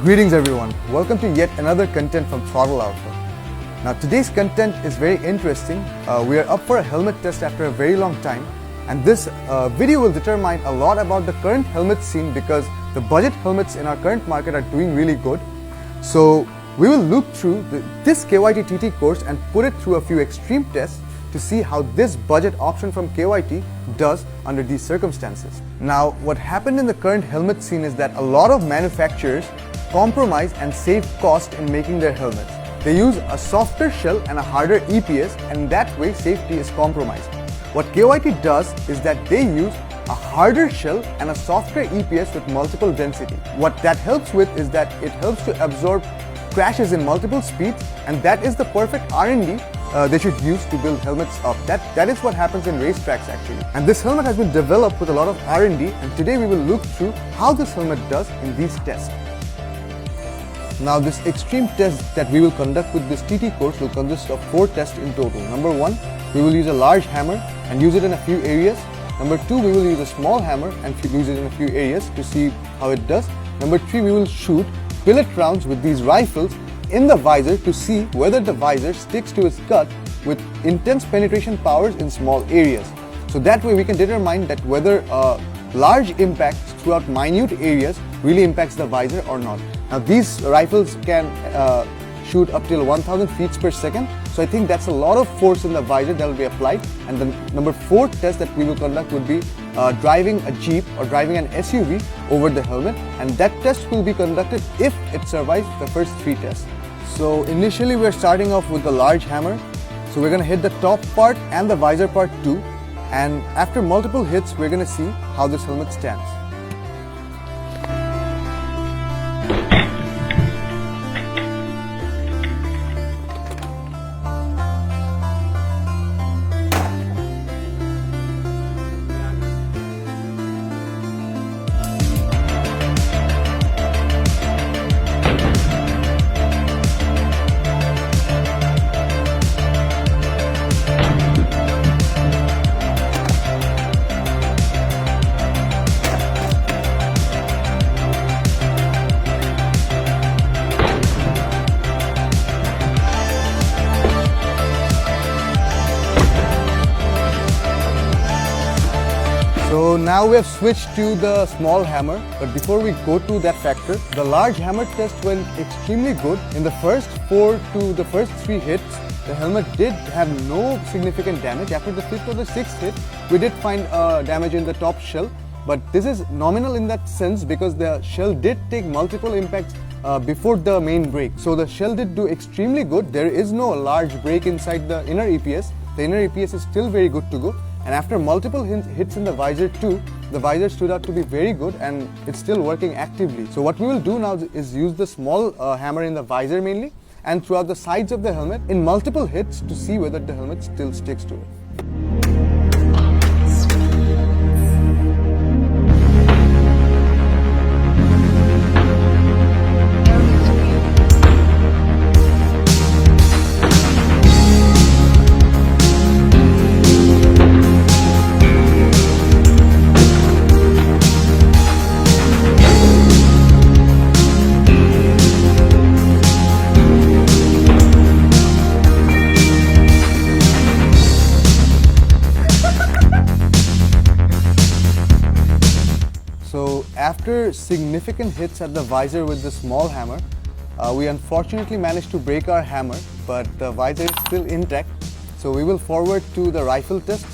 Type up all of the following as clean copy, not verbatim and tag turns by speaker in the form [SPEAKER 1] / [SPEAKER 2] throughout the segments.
[SPEAKER 1] Greetings everyone, welcome to yet another content from Throttle Alpha. Now today's content is very interesting. We are up for a helmet test after a very long time, and this video will determine a lot about the current helmet scene because the budget helmets in our current market are doing really good. So we will look through this KYT TT course and put it through a few extreme tests to see how this budget option from KYT does under these circumstances. Now what happened in the current helmet scene is that a lot of manufacturers compromise and save cost in making their helmets. They use a softer shell and a harder EPS, and in that way safety is compromised. What KYT does is that they use a harder shell and a softer EPS with multiple density. What that helps with is that it helps to absorb crashes in multiple speeds, and that is the perfect R&D they should use to build helmets up. That is what happens in racetracks actually. And this helmet has been developed with a lot of R&D, and today we will look through how this helmet does in these tests. Now this extreme test that we will conduct with this TT course will consist of 4 tests in total. Number 1, we will use a large hammer and use it in a few areas. Number 2, we will use a small hammer and use it in a few areas to see how it does. Number 3, we will shoot pellet rounds with these rifles in the visor to see whether the visor sticks to its cut with intense penetration powers in small areas. So that way we can determine that whether large impacts throughout minute areas really impacts the visor or not. Now these rifles can shoot up till 1000 feet per second, so I think that's a lot of force in the visor that will be applied. And the number 4 test that we will conduct would be driving a Jeep or driving an SUV over the helmet, and that test will be conducted if it survives the first 3 tests. So initially we're starting off with the large hammer, so we're going to hit the top part and the visor part too, and after multiple hits we're going to see how this helmet stands. So now we have switched to the small hammer, but before we go to that factor, the large hammer test went extremely good. In the first 4 to the first 3 hits, the helmet did have no significant damage. After the 5th or the 6th hit, we did find damage in the top shell, but this is nominal in that sense because the shell did take multiple impacts before the main break. So the shell did do extremely good. There is no large break inside the inner EPS. The inner EPS is still very good to go. And after multiple hits in the visor too, the visor stood out to be very good and it's still working actively. So what we will do now is use the small hammer in the visor mainly and throughout the sides of the helmet in multiple hits to see whether the helmet still sticks to it. So after significant hits at the visor with the small hammer, we unfortunately managed to break our hammer, but the visor is still intact. So we will forward to the rifle test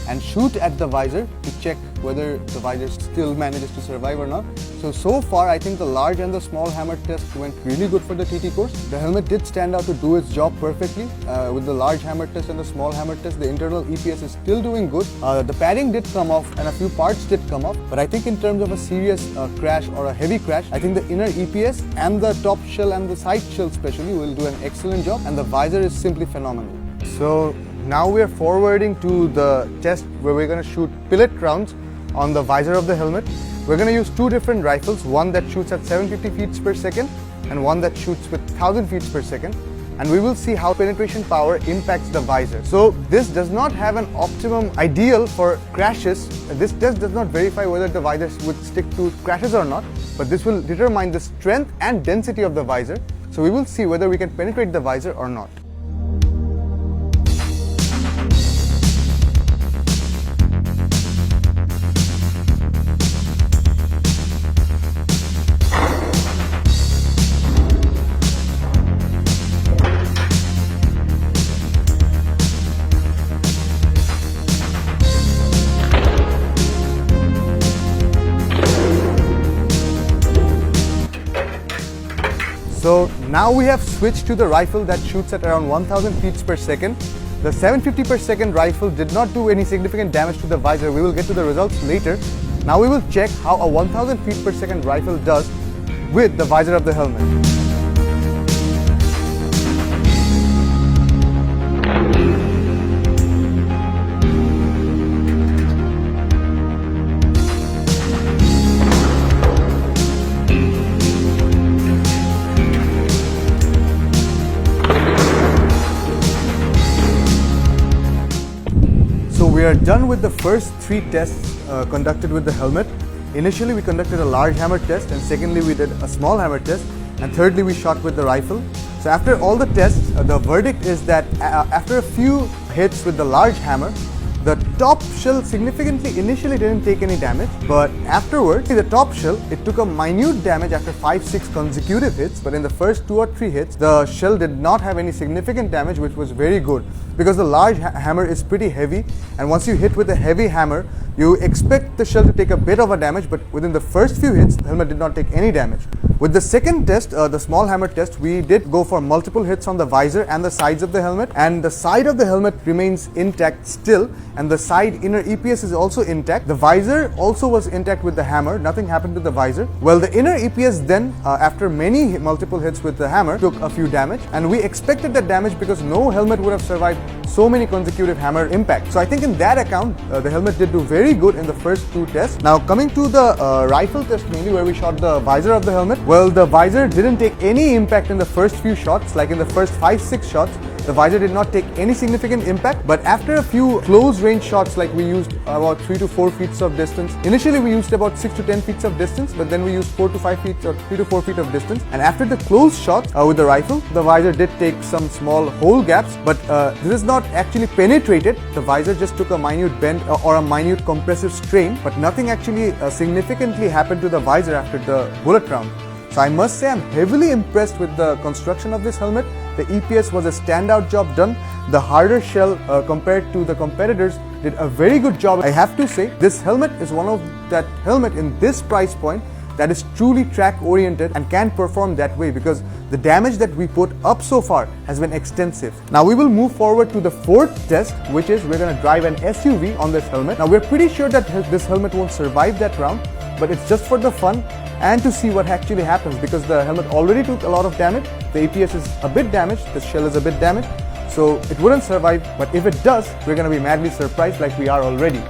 [SPEAKER 1] and shoot at the visor to check whether the visor still manages to survive or not. So far I think the large and the small hammer test went really good for the TT course. The helmet did stand out to do its job perfectly. With the large hammer test and the small hammer test, the internal EPS is still doing good. The padding did come off and a few parts did come off, but I think in terms of a serious crash or a heavy crash, I think the inner EPS and the top shell and the side shell especially will do an excellent job, and the visor is simply phenomenal. So now we are forwarding to the test where we're going to shoot pellet rounds on the visor of the helmet. We're going to use 2 different rifles, one that shoots at 750 feet per second and one that shoots with 1000 feet per second. and we will see how penetration power impacts the visor. So this does not have an optimum ideal for crashes. This test does not verify whether the visor would stick to crashes or not, but this will determine the strength and density of the visor. So we will see whether we can penetrate the visor or not. So now we have switched to the rifle that shoots at around 1000 feet per second. The 750 per second rifle did not do any significant damage to the visor. We will get to the results later. Now we will check how a 1000 feet per second rifle does with the visor of the helmet. We are done with the first 3 tests conducted with the helmet. Initially we conducted a large hammer test, and secondly we did a small hammer test, and thirdly we shot with the rifle. So after all the tests, the verdict is that after a few hits with the large hammer, the top shell significantly initially didn't take any damage, but afterwards the top shell, it took a minute damage after 5-6 consecutive hits, but in the first 2 or 3 hits the shell did not have any significant damage, which was very good because the large hammer is pretty heavy, and once you hit with a heavy hammer you expect the shell to take a bit of a damage, but within the first few hits the helmet did not take any damage. With the second test, the small hammer test, we did go for multiple hits on the visor and the sides of the helmet, and the side of the helmet remains intact still, and the side inner EPS is also intact. The visor also was intact with the hammer, nothing happened to the visor. Well, the inner EPS then, after many multiple hits with the hammer, took a few damage, and we expected that damage because no helmet would have survived so many consecutive hammer impacts. So I think in that account, the helmet did do very good in the first 2 tests. Now coming to the rifle test mainly, where we shot the visor of the helmet, well, the visor didn't take any impact in the first few shots. Like in the first 5-6 shots, the visor did not take any significant impact, but after a few close range shots, like we used about 3 to 4 feet of distance. Initially we used about 6 to 10 feet of distance, but then we used 4 to 5 feet or 3 to 4 feet of distance. And after the close shots with the rifle, the visor did take some small hole gaps, but this is not actually penetrated. The visor just took a minute bend or a minute compressive strain, but nothing actually significantly happened to the visor after the bullet round. So I must say I'm heavily impressed with the construction of this helmet. The EPS was a standout job done. The harder shell compared to the competitors did a very good job. I have to say this helmet is one of that helmet in this price point that is truly track oriented and can perform that way, because the damage that we put up so far has been extensive. Now we will move forward to the 4th test, which is we're going to drive an SUV on this helmet. Now we're pretty sure that this helmet won't survive that round, but it's just for the fun and to see what actually happens, because the helmet already took a lot of damage. The APS is a bit damaged, the shell is a bit damaged, so it wouldn't survive, but if it does, we're going to be madly surprised like we are already.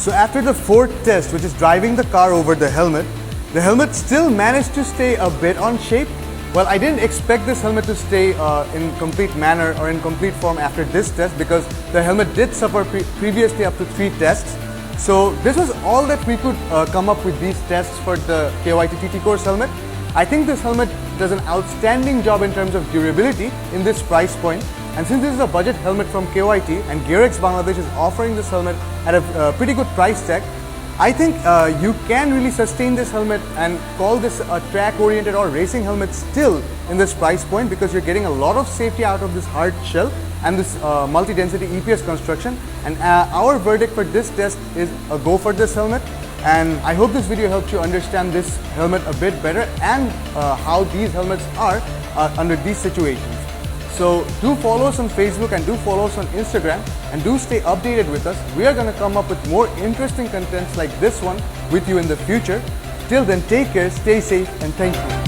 [SPEAKER 1] So after the 4th test, which is driving the car over the helmet still managed to stay a bit on shape. Well, I didn't expect this helmet to stay in complete manner or in complete form after this test, because the helmet did suffer previously up to 3 tests. So this was all that we could come up with these tests for the KYT TT COURSE helmet. I think this helmet does an outstanding job in terms of durability in this price point. And since this is a budget helmet from KYT and GearX Bangladesh is offering this helmet at a pretty good price tag, I think you can really sustain this helmet and call this a track-oriented or racing helmet still in this price point, because you're getting a lot of safety out of this hard shell. and this multi-density EPS construction. And our verdict for this test is a go for this helmet. And I hope this video helps you understand this helmet a bit better and how these helmets are under these situations. So do follow us on Facebook and do follow us on Instagram, and do stay updated with us. We are going to come up with more interesting contents like this one with you in the future. Till then, take care, stay safe, and thank you.